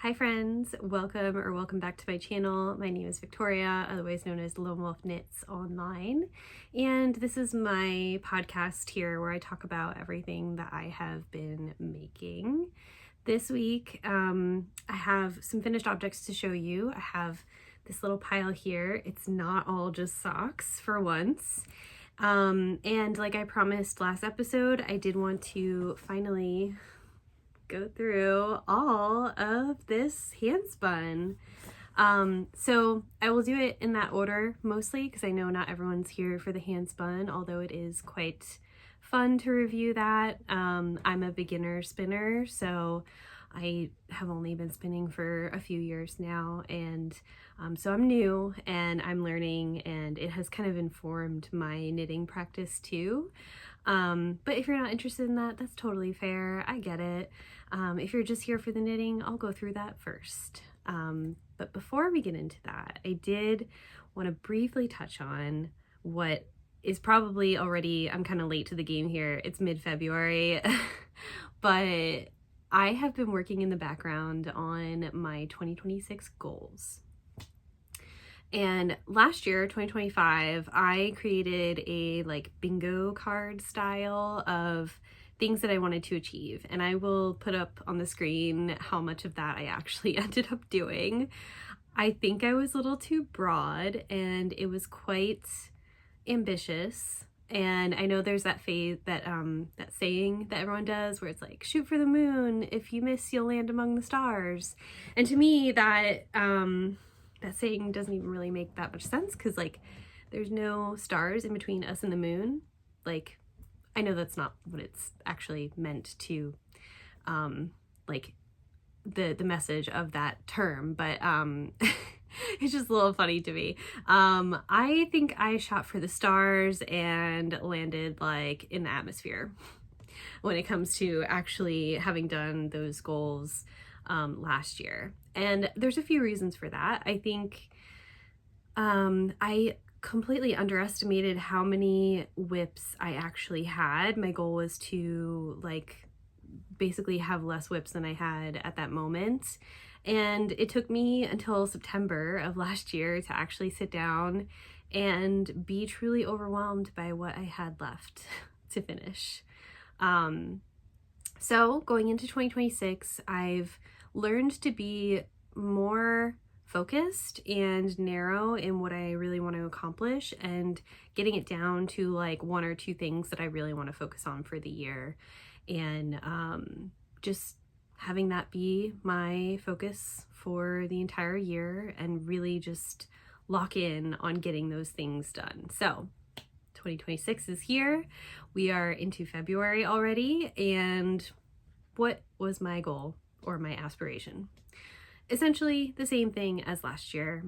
Hi friends, welcome back to my channel. My name is Victoria, otherwise known as Lone Wolf Knits Online, and this is my podcast here where I talk about everything that I have been making. This week I have some finished objects to show you. I have this little pile here. It's not all just socks for once. And like I promised last episode, I did want to finally go through all of this handspun. So I will do it in that order mostly because I know not everyone's here for the handspun, although it is quite fun to review that. I'm a beginner spinner, so I have only been spinning for a few years now, and so I'm new and I'm learning, and it has kind of informed my knitting practice too. But if you're not interested in that, that's totally fair. I get it. If you're just here for the knitting, I'll go through that first. But before we get into that, I did want to briefly touch on what is probably already, I'm kind of late to the game here. It's mid-February, but I have been working in the background on my 2026 goals. And last year, 2025, I created a bingo card style of things that I wanted to achieve. And I will put up on the screen how much of that I actually ended up doing. I think I was a little too broad and it was quite ambitious. And I know there's that phase, that saying that everyone does where it's like, shoot for the moon. If you miss, you'll land among the stars. And to me, that saying doesn't even really make that much sense because there's no stars in between us and the moon. I know that's not what it's actually meant to, the message of that term, but it's just a little funny to me. I think I shot for the stars and landed in the atmosphere when it comes to actually having done those goals last year. And there's a few reasons for that. I think I completely underestimated how many whips I actually had. My goal was to basically have less whips than I had at that moment. And it took me until September of last year to actually sit down and be truly overwhelmed by what I had left to finish. So going into 2026, I've learned to be more focused and narrow in what I really want to accomplish and getting it down to one or two things that I really want to focus on for the year, and just having that be my focus for the entire year and really just lock in on getting those things done. So 2026 is here. We are into February already, and what was my goal or my aspiration? Essentially the same thing as last year,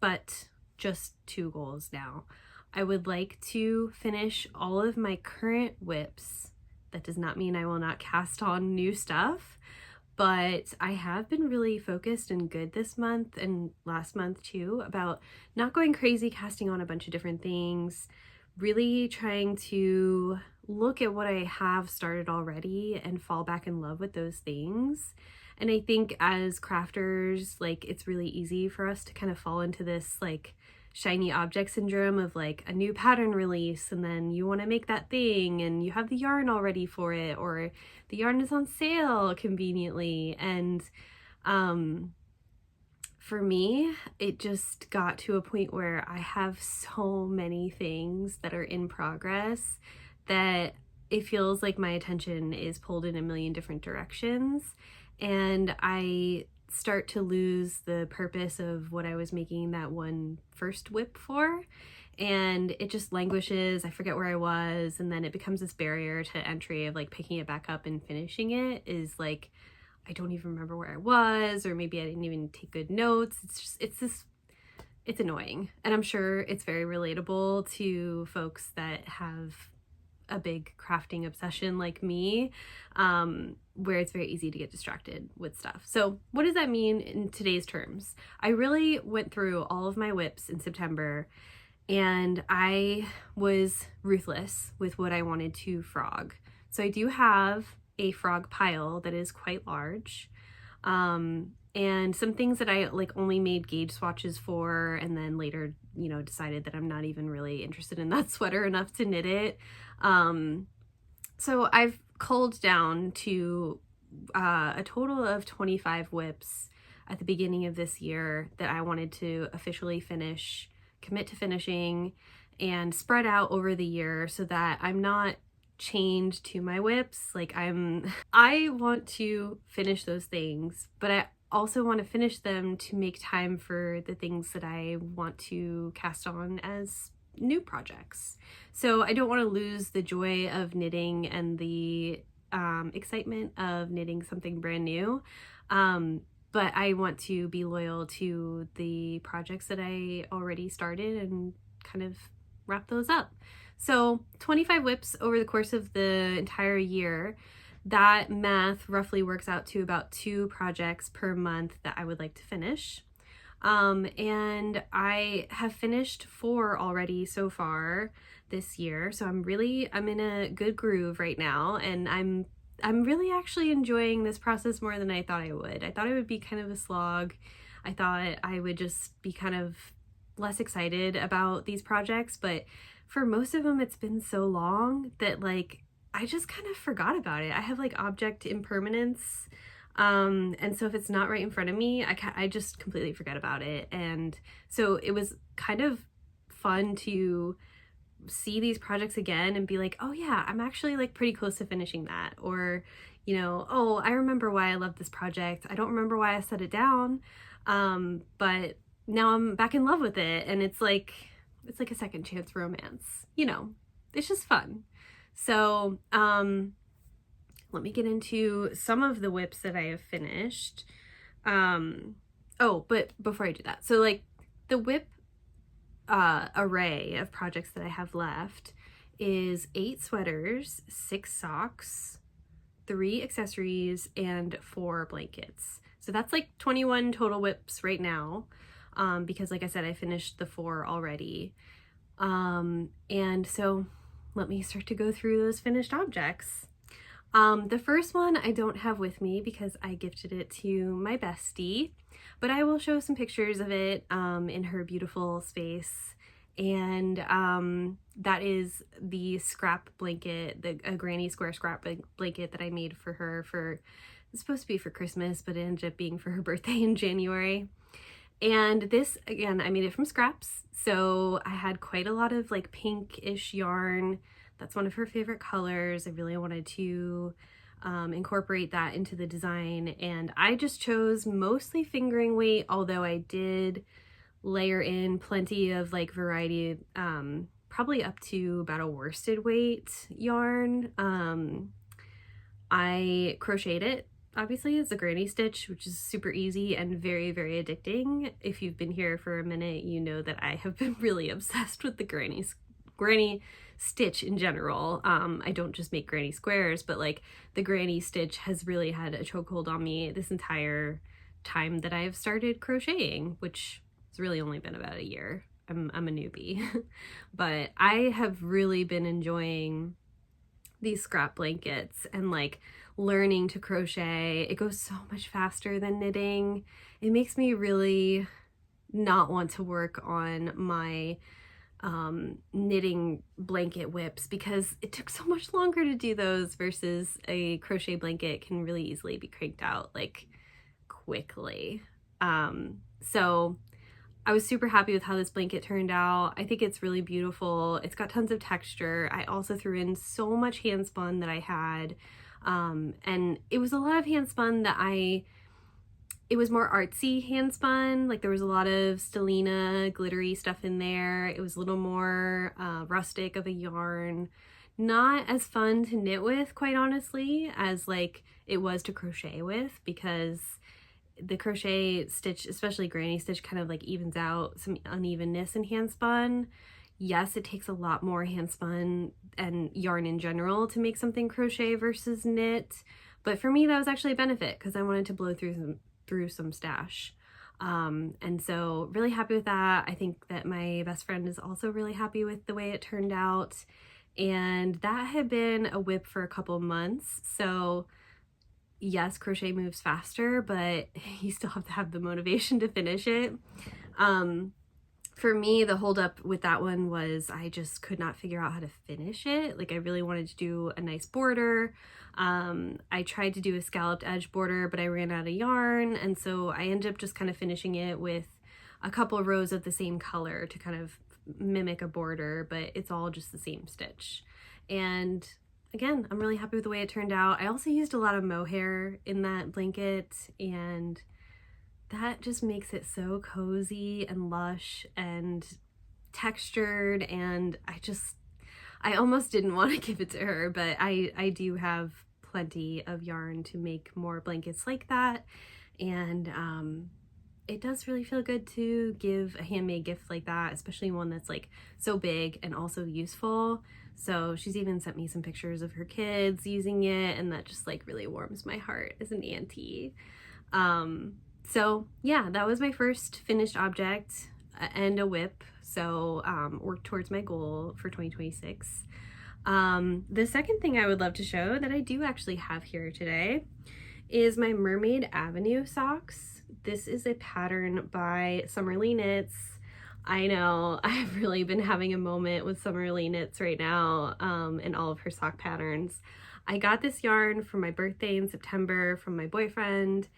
but just two goals now. I would like to finish all of my current whips. That does not mean I will not cast on new stuff, but I have been really focused and good this month and last month too about not going crazy casting on a bunch of different things, really trying to look at what I have started already and fall back in love with those things. And I think as crafters, it's really easy for us to kind of fall into this shiny object syndrome of a new pattern release, and then you want to make that thing and you have the yarn all ready for it, or the yarn is on sale conveniently. And for me, it just got to a point where I have so many things that are in progress that it feels like my attention is pulled in a million different directions. And I start to lose the purpose of what I was making that one first whip for, and it just languishes. I forget where I was, and then it becomes this barrier to entry of picking it back up and finishing it is I don't even remember where I was, or maybe I didn't even take good notes. It's annoying, and I'm sure it's very relatable to folks that have a big crafting obsession like me, where it's very easy to get distracted with stuff. So what does that mean in today's terms? I really went through all of my whips in September, and I was ruthless with what I wanted to frog. So I do have a frog pile that is quite large. and some things that I like only made gauge swatches for, and then later, decided that I'm not even really interested in that sweater enough to knit it. So I've culled down to a total of 25 whips at the beginning of this year that I wanted to officially finish, commit to finishing, and spread out over the year so that I'm not chained to my whips. Like I want to finish those things, but I also want to finish them to make time for the things that I want to cast on as new projects. So I don't want to lose the joy of knitting and the excitement of knitting something brand new. But I want to be loyal to the projects that I already started and kind of wrap those up. So 25 whips over the course of the entire year. That math roughly works out to about 2 projects per month that I would like to finish. And I have finished 4 already so far this year. So I'm in a good groove right now, and I'm really actually enjoying this process more than I thought I would. I thought it would be kind of a slog. I thought I would just be kind of less excited about these projects, but for most of them it's been so long that like I just kind of forgot about it. I have like object impermanence, and so if it's not right in front of me, I just completely forget about it. And so it was kind of fun to see these projects again and be like, oh yeah, I'm actually like pretty close to finishing that. Or, oh, I remember why I love this project. I don't remember why I set it down, but now I'm back in love with it, and it's like a second chance romance. It's just fun. So let me get into some of the whips that I have finished. Oh, but before I do that, so like the whip array of projects that I have left is 8 sweaters, 6 socks, 3 accessories, and 4 blankets. So that's like 21 total whips right now, because like I said, I finished the 4 already. And so let me start to go through those finished objects. The first one I don't have with me because I gifted it to my bestie, but I will show some pictures of it in her beautiful space. And that is the scrap blanket, a granny square scrap blanket that I made for her it's supposed to be for Christmas, but it ended up being for her birthday in January. And this, again, I made it from scraps. So I had quite a lot of like pinkish yarn. That's one of her favorite colors. I really wanted to incorporate that into the design. And I just chose mostly fingering weight, although I did layer in plenty of like variety, probably up to about a worsted weight yarn. I crocheted it. Obviously, it's a granny stitch, which is super easy and very, very addicting. If you've been here for a minute, you know that I have been really obsessed with the granny stitch in general. I don't just make granny squares, but like the granny stitch has really had a chokehold on me this entire time that I've started crocheting, which has really only been about a year. I'm a newbie, but I have really been enjoying these scrap blankets and like learning to crochet. It goes so much faster than knitting. It makes me really not want to work on my knitting blanket whips because it took so much longer to do those versus a crochet blanket can really easily be cranked out like quickly. So I was super happy with how this blanket turned out. I think it's really beautiful. It's got tons of texture. I also threw in so much handspun that I had. And it was a lot of handspun that it was more artsy handspun. Like there was a lot of stellina glittery stuff in there. It was a little more rustic of a yarn. Not as fun to knit with, quite honestly, as like it was to crochet with, because the crochet stitch, especially granny stitch, kind of like evens out some unevenness in handspun. Yes, it takes a lot more handspun and yarn in general to make something crochet versus knit, but for me that was actually a benefit because I wanted to blow through some stash. And so really happy with that. I think that my best friend is also really happy with the way it turned out, and that had been a whip for a couple months. So yes, crochet moves faster, but you still have to have the motivation to finish it. For me, the holdup with that one was I just could not figure out how to finish it. Like, I really wanted to do a nice border. I tried to do a scalloped edge border, but I ran out of yarn, and so I ended up just kind of finishing it with a couple of rows of the same color to kind of mimic a border, but it's all just the same stitch. And again, I'm really happy with the way it turned out. I also used a lot of mohair in that blanket, and that just makes it so cozy and lush and textured, and I almost didn't want to give it to her, but I do have plenty of yarn to make more blankets like that, and it does really feel good to give a handmade gift like that, especially one that's like so big and also useful. So she's even sent me some pictures of her kids using it, and that just like really warms my heart as an auntie. So yeah, that was my first finished object and a whip. So work towards my goal for 2026. The second thing I would love to show that I do actually have here today is my Mermaid Avenue socks. This is a pattern by Summerly Knits. I know I've really been having a moment with Summerly Knits right now, and all of her sock patterns. I got this yarn for my birthday in September from my boyfriend,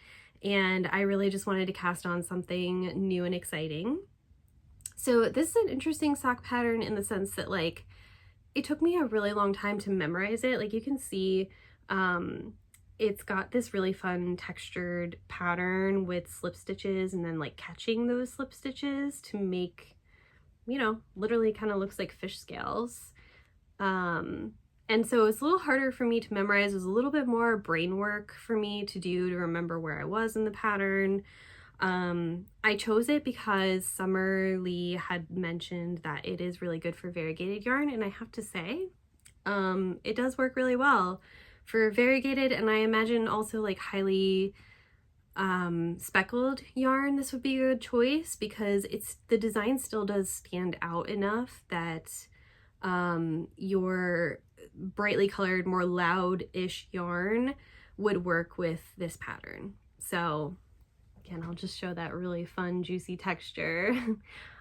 and I really just wanted to cast on something new and exciting. So this is an interesting sock pattern in the sense that like it took me a really long time to memorize it. Like you can see it's got this really fun textured pattern with slip stitches and then like catching those slip stitches to make, you know, literally kind of looks like fish scales. And so it's a little harder for me to memorize. It was a little bit more brain work for me to do to remember where I was in the pattern. I chose it because Summerly had mentioned that it is really good for variegated yarn, and I have to say, it does work really well for variegated, and I imagine also like highly speckled yarn. This would be a good choice because the design still does stand out enough that your brightly colored, more loud-ish yarn would work with this pattern. So again, I'll just show that really fun, juicy texture.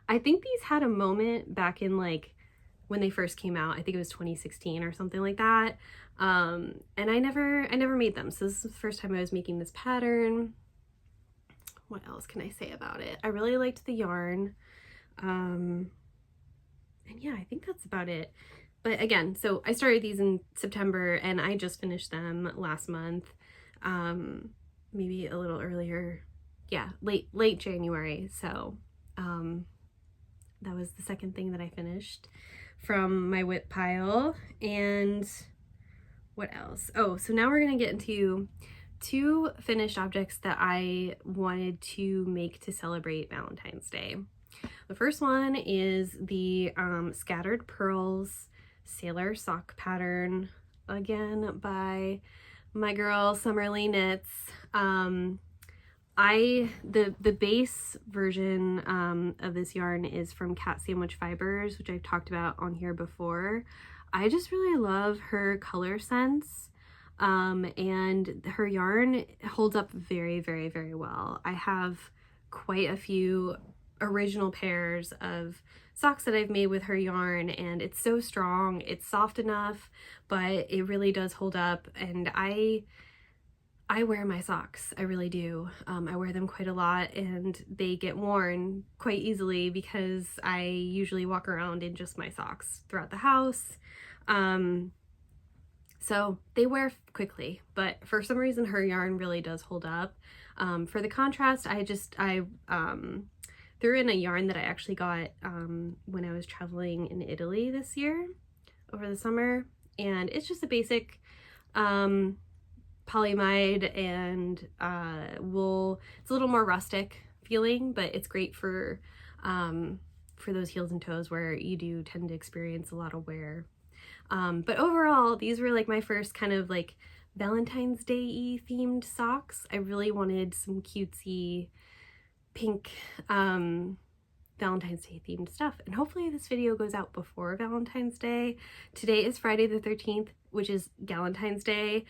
I think these had a moment back in like when they first came out. I think it was 2016 or something like that. And I never made them. So this is the first time I was making this pattern. What else can I say about it? I really liked the yarn. And yeah, I think that's about it. But again, so I started these in September and I just finished them last month. Maybe a little earlier. Yeah, late January. So that was the second thing that I finished from my whip pile. And what else? Oh, so now we're gonna get into two finished objects that I wanted to make to celebrate Valentine's Day. The first one is the Scattered Pearls Sailor Sock Pattern, again by my girl Summerly Knits. The base version of this yarn is from Cat Sandwich Fibers, which I've talked about on here before. I just really love her color sense, and her yarn holds up very, very, very well. I have quite a few original pairs of socks that I've made with her yarn, and it's so strong. It's soft enough, but it really does hold up, and I wear my socks. I really do. I wear them quite a lot, and they get worn quite easily because I usually walk around in just my socks throughout the house. So they wear quickly, but for some reason her yarn really does hold up. For the contrast, I threw in a yarn that I actually got when I was traveling in Italy this year over the summer, and it's just a basic polyamide and wool. It's a little more rustic feeling, but it's great for those heels and toes where you do tend to experience a lot of wear. But overall, these were like my first kind of like Valentine's Day-y themed socks. I really wanted some cutesy pink Valentine's Day themed stuff, and hopefully this video goes out before Valentine's Day. Today is Friday the 13th, which is Galentine's Day.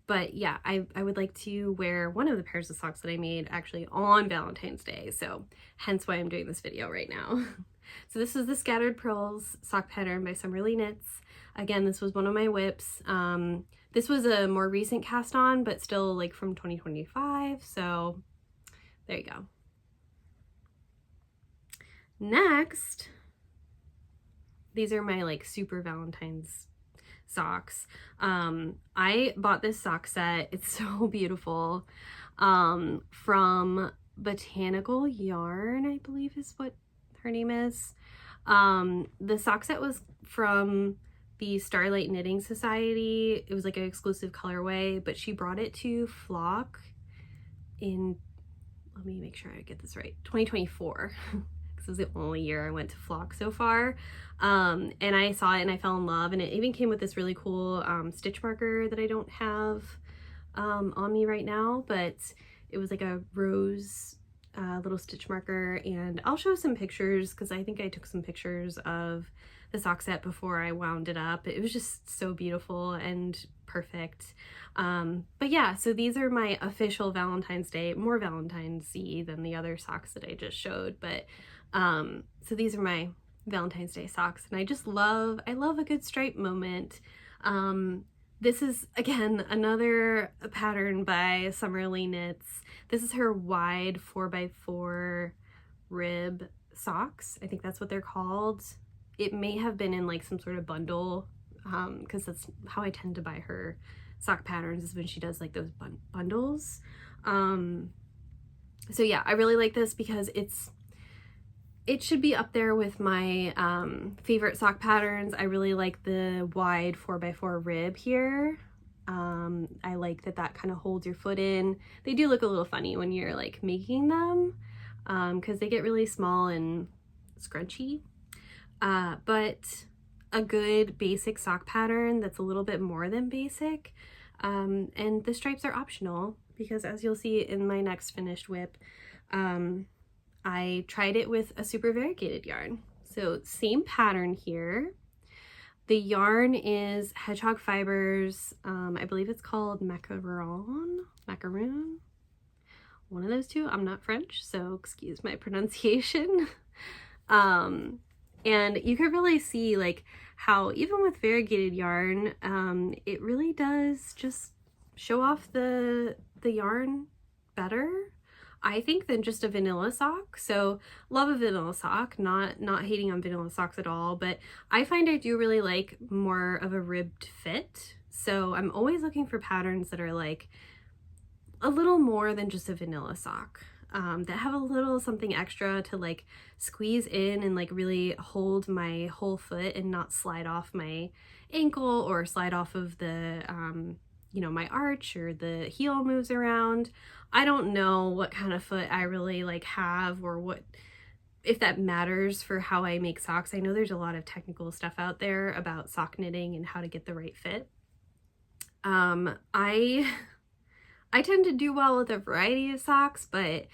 But yeah, I would like to wear one of the pairs of socks that I made actually on Valentine's Day. So hence why I'm doing this video right now. So this is the Scattered Pearls sock pattern by Summerly Knits. Again, this was one of my whips. This was a more recent cast on, but still like from 2025. So there you go. Next, these are my like super Valentine's socks. I bought this sock set. It's so beautiful. From Botanical Yarn, I believe is what her name is. The sock set was from the Starlight Knitting Society. It was like an exclusive colorway, but she brought it to Flock in, let me make sure I get this right, 2024. This is the only year I went to Flock so far. And I saw it and I fell in love, and it even came with this really cool stitch marker that I don't have on me right now, but it was like a rose little stitch marker, and I'll show some pictures because I think I took some pictures of the sock set before I wound it up. It was just so beautiful and perfect. But yeah, so these are my official Valentine's Day, more Valentine's-y than the other socks that I just showed, but so these are my Valentine's Day socks, and I love a good stripe moment. This is, again, another pattern by Summerly Knits. This is her wide 4x4 rib socks. I think that's what they're called. It may have been in like some sort of bundle, because that's how I tend to buy her sock patterns, is when she does like those bundles. So yeah, I really like this because it should be up there with my favorite sock patterns. I really like the wide 4x4 rib here. I like that kind of holds your foot in. They do look a little funny when you're like making them, because they get really small and scrunchy. But a good basic sock pattern that's a little bit more than basic. And the stripes are optional because, as you'll see in my next finished whip, I tried it with a super variegated yarn. So same pattern here. The yarn is hedgehog fibers. I believe it's called macaron, one of those two. I'm not French, so excuse my pronunciation. And you can really see like how even with variegated yarn, it really does just show off the yarn better, I think, than just a vanilla sock. So love a vanilla sock, not hating on vanilla socks at all, but I find I do really like more of a ribbed fit. So I'm always looking for patterns that are like a little more than just a vanilla sock, that have a little something extra to like squeeze in and like really hold my whole foot and not slide off my ankle or slide off of the you know, my arch, or the heel moves around. I don't know what kind of foot I really like have, or what, if that matters for how I make socks. I know there's a lot of technical stuff out there about sock knitting and how to get the right fit. I tend to do well with a variety of socks, but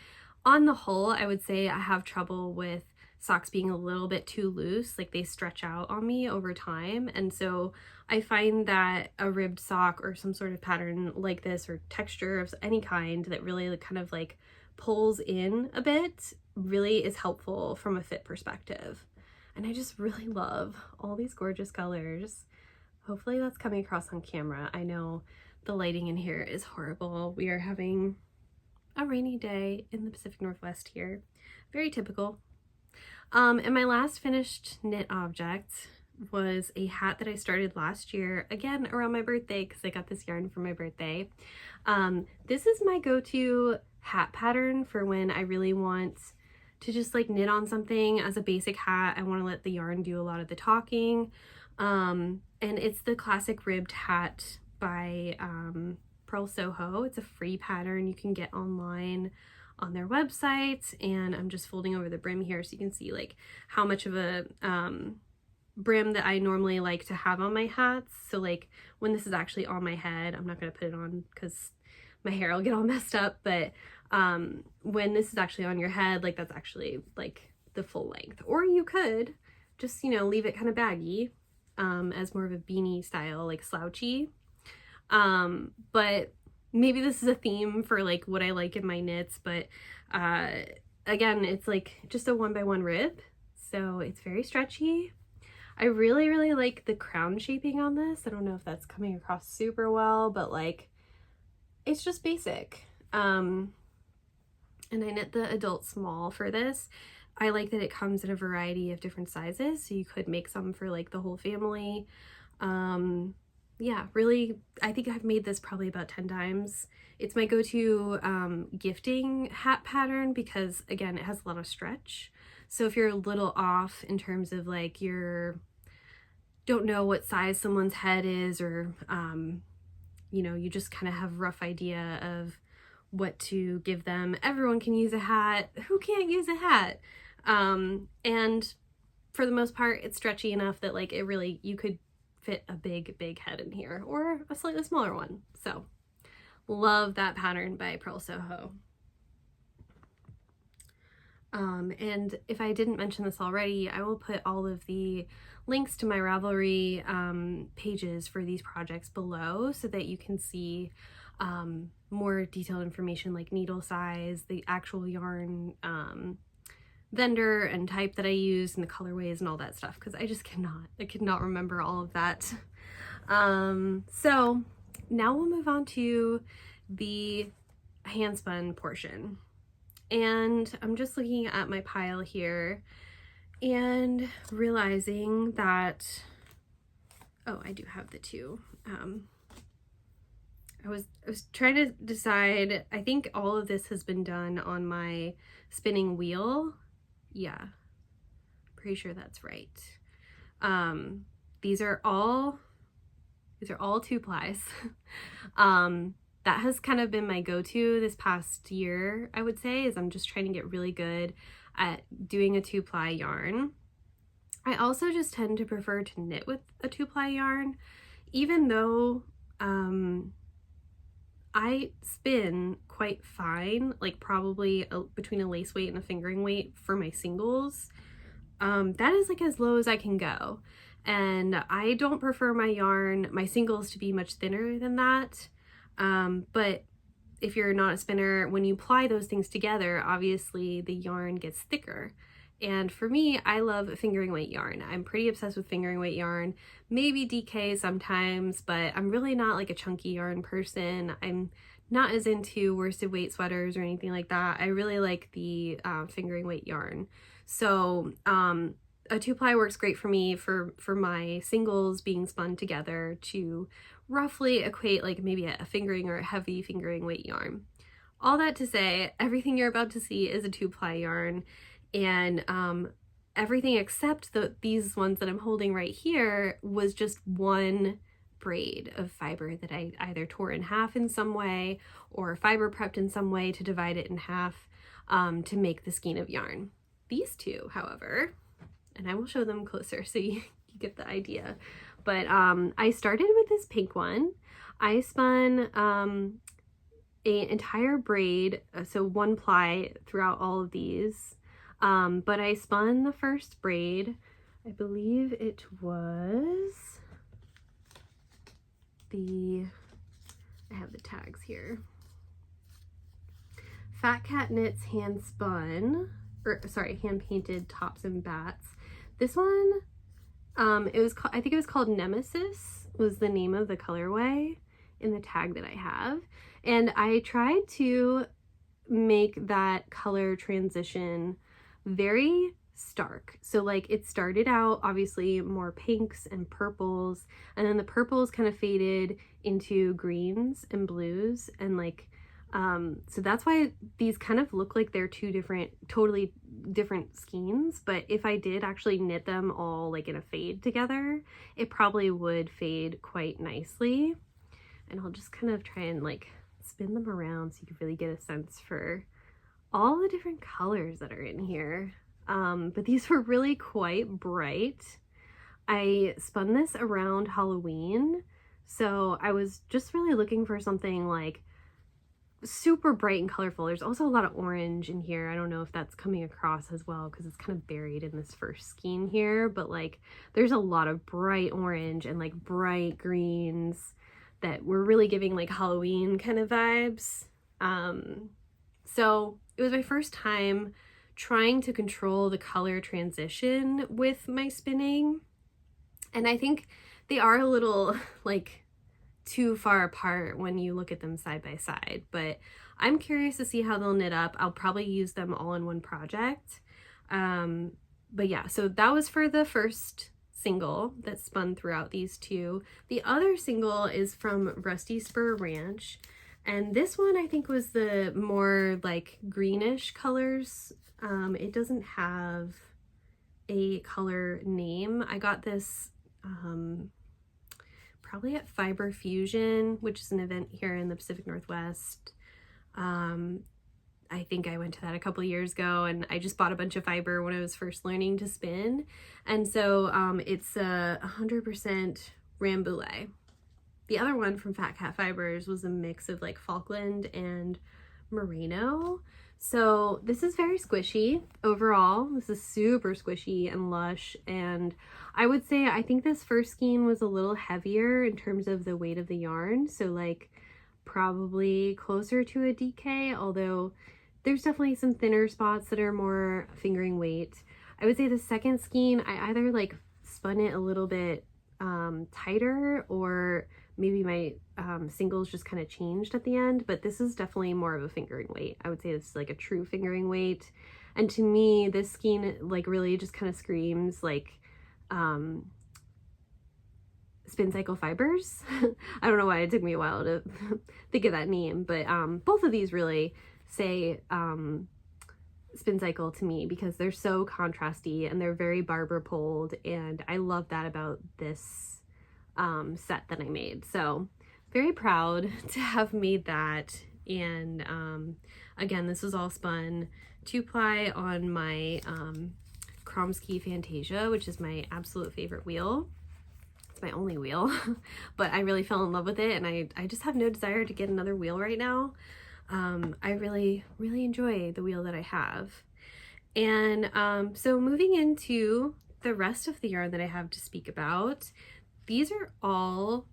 on the whole, I would say I have trouble with socks being a little bit too loose, like they stretch out on me over time. And so I find that a ribbed sock or some sort of pattern like this, or texture of any kind that really kind of like pulls in a bit, really is helpful from a fit perspective. And I just really love all these gorgeous colors. Hopefully that's coming across on camera. I know the lighting in here is horrible. We are having a rainy day in the Pacific Northwest here. Very typical. And my last finished knit object was a hat that I started last year, again around my birthday, because I got this yarn for my birthday. This is my go-to hat pattern for when I really want to just like knit on something as a basic hat. I want to let the yarn do a lot of the talking. And it's the classic ribbed hat by Pearl Soho. It's a free pattern you can get online on their website, and I'm just folding over the brim here so you can see like how much of a brim that I normally like to have on my hats. So like when this is actually on my head, I'm not going to put it on because my hair will get all messed up, but when this is actually on your head, like that's actually like the full length. Or you could just, you know, leave it kind of baggy as more of a beanie style, like slouchy. But maybe this is a theme for like what I like in my knits, but again, it's like just a 1x1 rib, so it's very stretchy. I really, really like the crown shaping on this. I don't know if that's coming across super well, but like it's just basic. And I knit the adult small for this. I like that it comes in a variety of different sizes, so you could make some for like the whole family. Yeah, really, I think I've made this probably about 10 times. It's my go-to gifting hat pattern because, again, it has a lot of stretch. So if you're a little off in terms of like don't know what size someone's head is, or you know, you just kind of have a rough idea of what to give them. Everyone can use a hat. Who can't use a hat? And for the most part, it's stretchy enough that like you could fit a big head in here, or a slightly smaller one. So love that pattern by Pearl Soho. And if I didn't mention this already, I will put all of the links to my Ravelry pages for these projects below so that you can see more detailed information like needle size, the actual yarn vendor and type that I use, and the colorways and all that stuff, because I could not remember all of that. So now we'll move on to the handspun portion. And I'm just looking at my pile here and realizing that, oh, I do have the two. I was trying to decide, I think all of this has been done on my spinning wheel. Yeah, pretty sure that's right. These are all 2-plies. That has kind of been my go-to this past year, I would say, is I'm just trying to get really good at doing a 2-ply yarn. I also just tend to prefer to knit with a 2-ply yarn, even though I spin quite fine, like probably between a lace weight and a fingering weight for my singles. That is like as low as I can go. And I don't prefer my singles to be much thinner than that. But if you're not a spinner, when you ply those things together, obviously the yarn gets thicker. And for me, I love fingering weight yarn. I'm pretty obsessed with fingering weight yarn, maybe DK sometimes, but I'm really not like a chunky yarn person. I'm not as into worsted weight sweaters or anything like that. I really like the fingering weight yarn. So a 2-ply works great for me for my singles being spun together to roughly equate like maybe a fingering or a heavy fingering weight yarn. All that to say, everything you're about to see is a 2-ply yarn. And everything except these ones that I'm holding right here was just one braid of fiber that I either tore in half in some way or fiber prepped in some way to divide it in half to make the skein of yarn. These two, however, and I will show them closer so you get the idea, but I started with this pink one. I spun an entire braid, so 1-ply throughout all of these. But I spun the first braid, I believe it was I have the tags here. Fat Cat Knits hand painted tops and bats. This one, I think it was called Nemesis was the name of the colorway in the tag that I have. And I tried to make that color transition very stark. So like it started out obviously more pinks and purples, and then the purples kind of faded into greens and blues, and like so that's why these kind of look like they're totally different skeins. But if I did actually knit them all like in a fade together, it probably would fade quite nicely. And I'll just kind of try and like spin them around so you can really get a sense for all the different colors that are in here. But these were really quite bright. I spun this around Halloween, so I was just really looking for something like super bright and colorful. There's also a lot of orange in here. I don't know if that's coming across as well because it's kind of buried in this first skein here, but like there's a lot of bright orange and like bright greens that were really giving like Halloween kind of vibes. So it was my first time trying to control the color transition with my spinning. And I think they are a little like too far apart when you look at them side by side, but I'm curious to see how they'll knit up. I'll probably use them all in one project. But yeah, so that was for the first single that spun throughout these two. The other single is from Rusty Spur Ranch, and this one I think was the more like greenish colors. It doesn't have a color name. I got this probably at Fiber Fusion, which is an event here in the Pacific Northwest. I think I went to that a couple years ago, and I just bought a bunch of fiber when I was first learning to spin. And so it's 100% Rambouillet. The other one from Fat Cat Fibers was a mix of like Falkland and Merino. So this is very squishy overall. This is super squishy and lush, and I would say I think this first skein was a little heavier in terms of the weight of the yarn, so like probably closer to a DK, although there's definitely some thinner spots that are more fingering weight. I would say the second skein, I either like spun it a little bit tighter, or maybe my singles just kind of changed at the end, but this is definitely more of a fingering weight. I would say this is like a true fingering weight. And to me, this skein like really just kind of screams like Spin Cycle Fibers. I don't know why it took me a while to think of that name, but both of these really say Spin Cycle to me because they're so contrasty and they're very barber poled, and I love that about this set that I made. So very proud to have made that. And again, this was all spun 2-ply on my Kromsky Fantasia, which is my absolute favorite wheel. It's my only wheel, but I really fell in love with it, and I just have no desire to get another wheel right now. I really enjoy the wheel that I have. And so moving into the rest of the yarn that I have to speak about, these are all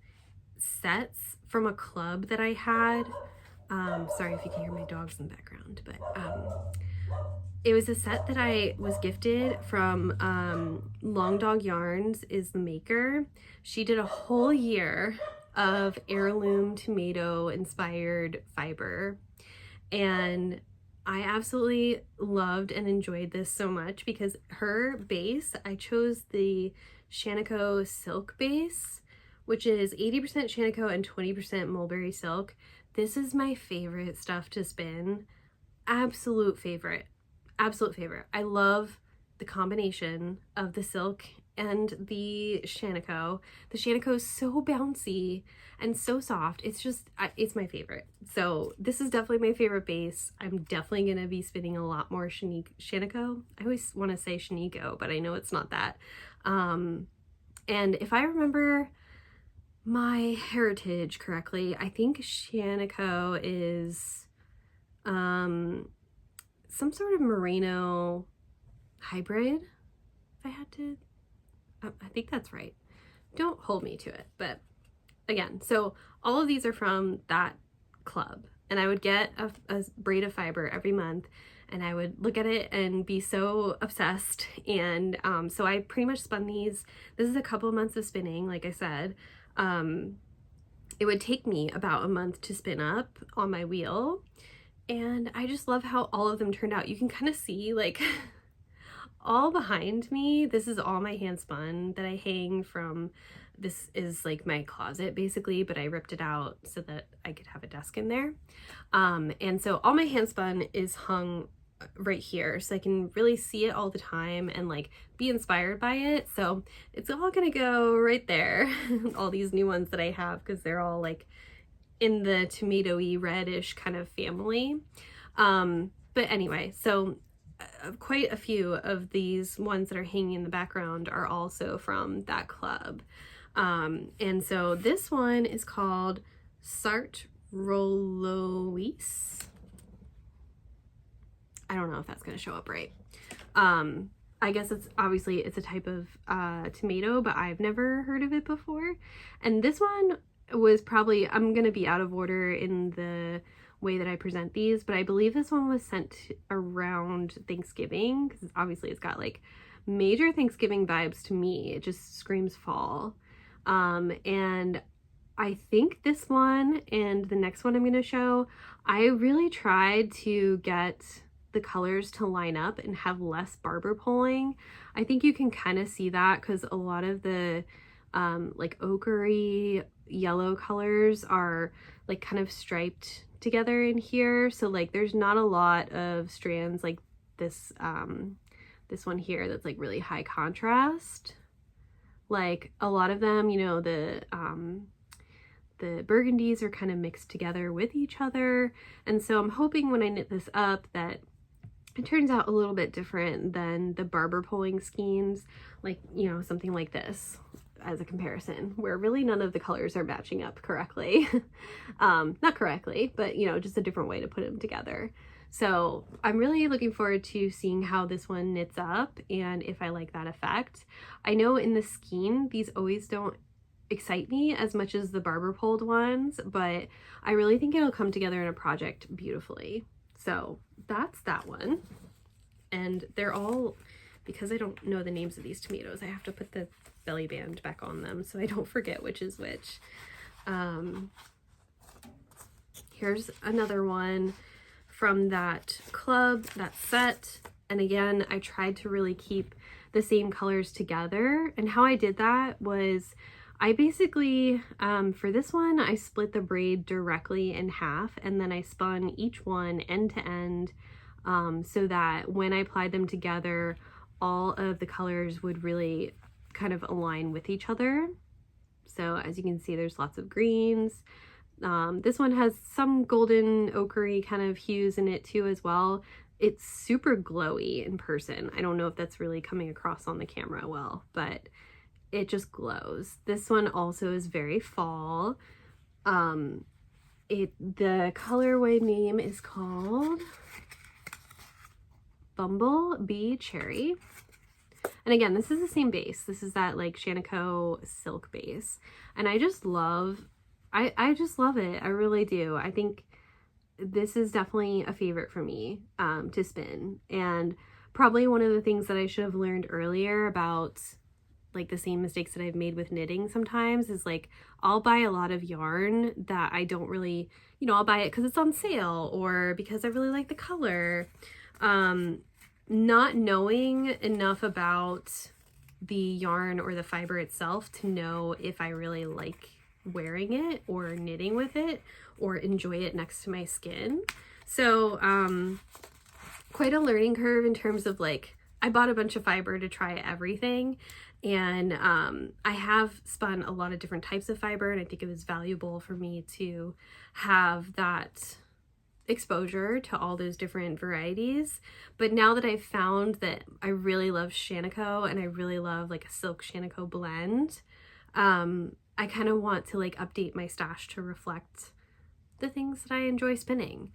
sets from a club that I had. Sorry if you can hear my dogs in the background, but it was a set that I was gifted from Long Dog Yarns is the maker. She did a whole year of heirloom tomato inspired fiber, and I absolutely loved and enjoyed this so much because her base, I chose the Shanico silk base, which is 80% Shanico and 20% mulberry silk. This is my favorite stuff to spin. Absolute favorite. Absolute favorite. I love the combination of the silk and the Shanico. The Shanico is so bouncy and so soft. It's just, it's my favorite. So this is definitely my favorite base. I'm definitely going to be spinning a lot more Shanico. I always want to say Shanico, but I know it's not that. And if I remember my heritage correctly, I think Shanico is some sort of merino hybrid, if I had to. I think that's right. Don't hold me to it, but again, so all of these are from that club, and I would get a braid of fiber every month, and I would look at it and be so obsessed. And so I pretty much spun these. This is a couple of months of spinning, like I said. It would take me about a month to spin up on my wheel, and I just love how all of them turned out. You can kind of see like all behind me, this is all my hand spun that I hang from. This is like my closet basically, but I ripped it out so that I could have a desk in there. And so all my hand spun is hung right here, so I can really see it all the time and like be inspired by it. So it's all gonna go right there. All these new ones that I have, because they're all like in the tomatoey reddish kind of family. But anyway, so quite a few of these ones that are hanging in the background are also from that club. And so this one is called Sart Rolois. I don't know if that's going to show up right. I guess it's obviously it's a type of tomato, but I've never heard of it before. And this one was probably, I'm going to be out of order in the way that I present these, but I believe this one was sent around Thanksgiving, because obviously it's got like major Thanksgiving vibes to me. It just screams fall. And I think this one and the next one I'm going to show, I really tried to get the colors to line up and have less barber pulling. I think you can kind of see that because a lot of the like ochre yellow colors are like kind of striped together in here. So like there's not a lot of strands like this this one here that's like really high contrast. Like a lot of them, you know, the burgundies are kind of mixed together with each other. And so I'm hoping when I knit this up that it turns out a little bit different than the barber pulling skeins, like, you know, something like this as a comparison, where really none of the colors are matching up correctly. Not correctly, but, you know, just a different way to put them together. So I'm really looking forward to seeing how this one knits up and if I like that effect. I know in the skein, these always don't excite me as much as the barber pulled ones, but I really think it'll come together in a project beautifully. So that's that one. And they're all, because I don't know the names of these tomatoes, I have to put the belly band back on them so I don't forget which is which. Here's another one from that club, that set. And again, I tried to really keep the same colors together. And how I did that was I basically, for this one, I split the braid directly in half and then I spun each one end to end so that when I applied them together, all of the colors would really kind of align with each other. So as you can see, there's lots of greens. This one has some golden ochre kind of hues in it too as well. It's super glowy in person. I don't know if that's really coming across on the camera well, but it just glows. This one also is very fall. The colorway name is called Bumblebee Cherry. And again, this is the same base. This is that like Shanico silk base. And I just love, I just love it. I really do. I think this is definitely a favorite for me to spin. And probably one of the things that I should have learned earlier about like the same mistakes that I've made with knitting sometimes is like I'll buy a lot of yarn that I don't really, you know, I'll buy it because it's on sale or because I really like the color. Not knowing enough about the yarn or the fiber itself to know if I really like wearing it or knitting with it or enjoy it next to my skin. So quite a learning curve in terms of like I bought a bunch of fiber to try everything. And I have spun a lot of different types of fiber, and I think it was valuable for me to have that exposure to all those different varieties. But now that I've found that I really love Shanico and I really love like a silk Shanico blend, I kind of want to like update my stash to reflect the things that I enjoy spinning.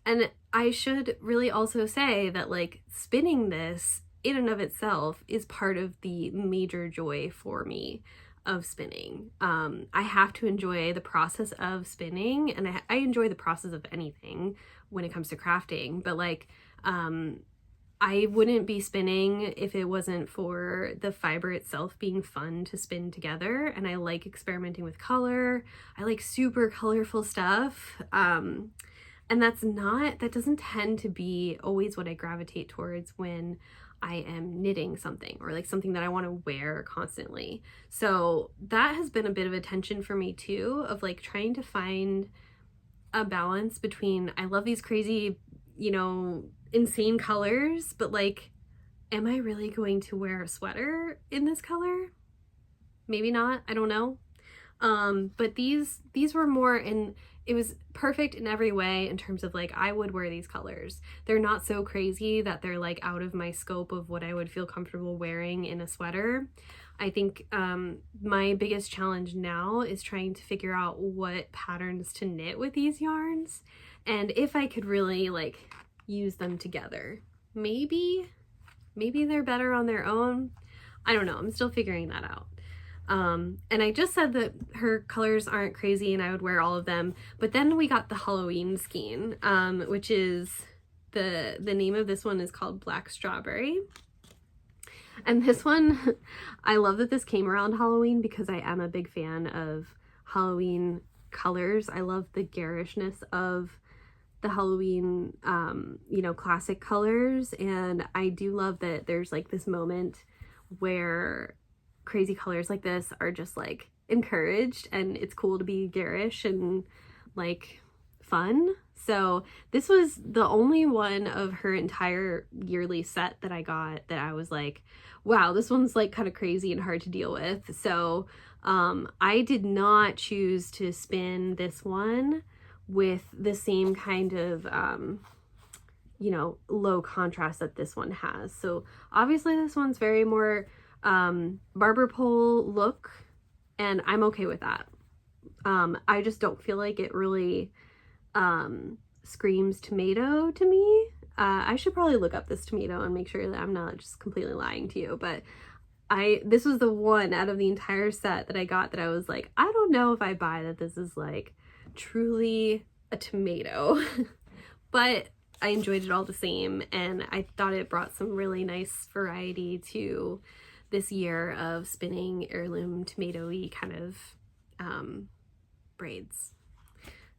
And I should really also say that like spinning this in and of itself is part of the major joy for me of spinning. I have to enjoy the process of spinning, and I enjoy the process of anything when it comes to crafting, but like I wouldn't be spinning if it wasn't for the fiber itself being fun to spin together. And I like experimenting with color. I like super colorful stuff. And that doesn't tend to be always what I gravitate towards when I am knitting something or like something that I want to wear constantly. So that has been a bit of a tension for me too, of like trying to find a balance between I love these crazy, you know, insane colors, but like, am I really going to wear a sweater in this color? Maybe not, I don't know. But these were more in, it was perfect in every way in terms of like, I would wear these colors. They're not so crazy that they're like out of my scope of what I would feel comfortable wearing in a sweater. I think my biggest challenge now is trying to figure out what patterns to knit with these yarns and if I could really like use them together. Maybe they're better on their own. I don't know. I'm still figuring that out. And I just said that her colors aren't crazy and I would wear all of them, but then we got the Halloween skein, which is the name of this one is called Black Strawberry. And this one, I love that this came around Halloween because I am a big fan of Halloween colors. I love the garishness of the Halloween, you know, classic colors. And I do love that there's like this moment where crazy colors like this are just like encouraged, and it's cool to be garish and like fun. So this was the only one of her entire yearly set that I got that I was like, wow, this one's like kind of crazy and hard to deal with. So I did not choose to spin this one with the same kind of you know, low contrast that this one has. So obviously this one's very more barber pole look, and I'm okay with that. I just don't feel like it really screams tomato to me. I should probably look up this tomato and make sure that I'm not just completely lying to you, but this was the one out of the entire set that I got that I was like, I don't know if I buy that this is like truly a tomato, but I enjoyed it all the same, and I thought it brought some really nice variety to this year of spinning heirloom tomatoey kind of braids.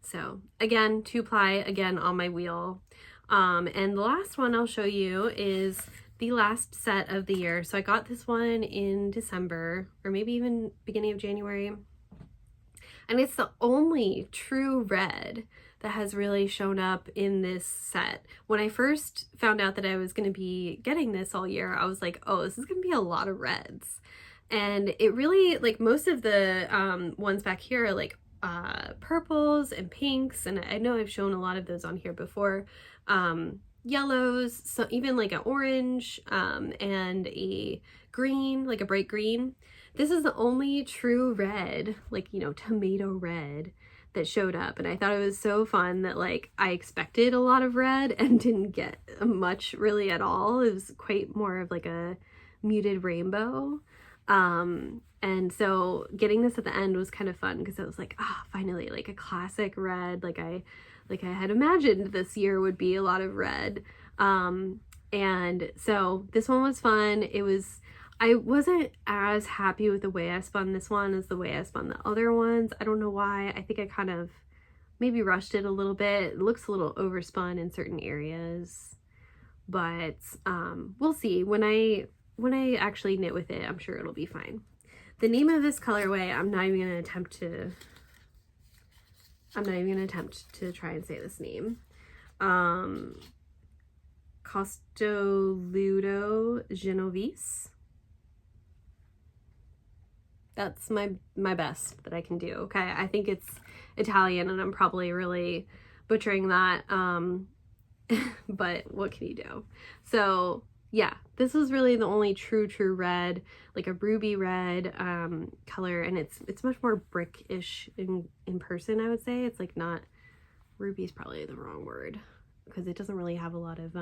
So again, 2-ply again on my wheel. And the last one I'll show you is the last set of the year. So I got this one in December, or maybe even beginning of January. And it's the only true red that has really shown up in this set. When I first found out that I was going to be getting this all year, I was like, oh, this is going to be a lot of reds. And it really, like, most of the ones back here are like purples and pinks, and I know I've shown a lot of those on here before. Yellows, so even like an orange, and a green, like a bright green. This is the only true red, like, you know, tomato red that showed up, and I thought it was so fun that like I expected a lot of red and didn't get much really at all. It was quite more of like a muted rainbow. And so getting this at the end was kind of fun because I was like, ah, oh, finally, like a classic red, like I had imagined this year would be a lot of red. And so this one was fun. I wasn't as happy with the way I spun this one as the way I spun the other ones. I don't know why. I think I kind of maybe rushed it a little bit. It looks a little overspun in certain areas, but we'll see. When I actually knit with it, I'm sure it'll be fine. The name of this colorway, I'm not even gonna attempt to try and say this name. Costoludo Genovese. That's my best that I can do. Okay, I think it's Italian and I'm probably really butchering that, but what can you do? So yeah, this was really the only true red, like a ruby red color, and it's much more brick-ish in person, I would say. It's like not, ruby is probably the wrong word because it doesn't really have a lot of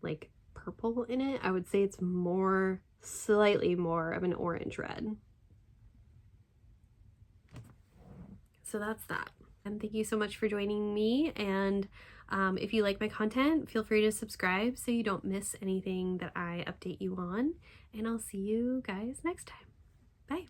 like purple in it. I would say it's slightly more of an orange red. So that's that. And thank you so much for joining me, and if you like my content, feel free to subscribe so you don't miss anything that I update you on, and I'll see you guys next time. Bye.